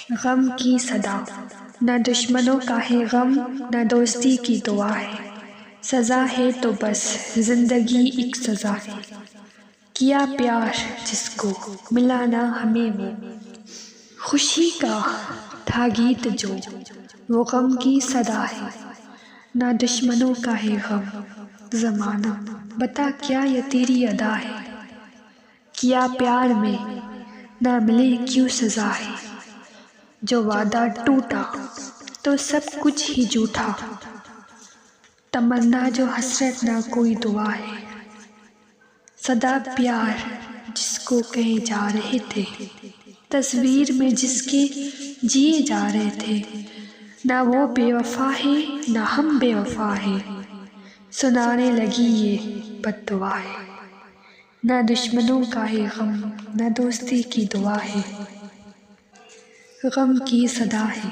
غم کی صدا، نہ دشمنوں کا ہے غم نہ دوستی کی دعا ہے، سزا ہے تو بس زندگی ایک سزا ہے، کیا پیار جس کو ملا نہ ہمیں وہ، خوشی کا تھا گیت جو وہ غم کی صدا ہے، نہ دشمنوں کا ہے غم زمانہ بتا کیا یہ تیری ادا ہے، کیا پیار میں نہ ملے کیوں سزا ہے، جو وعدہ ٹوٹا تو سب کچھ ہی جھوٹا، تمنا جو حسرت نہ کوئی دعا ہے، صدا پیار جس کو کہے جا رہے تھے، تصویر میں جس کے جیے جا رہے تھے، نہ وہ بے وفا ہے نہ ہم بے وفا ہے، سنانے لگی یہ بد دعا ہے، نہ دشمنوں کا ہے غم نہ دوستی کی دعا ہے، غم کی صدا ہے۔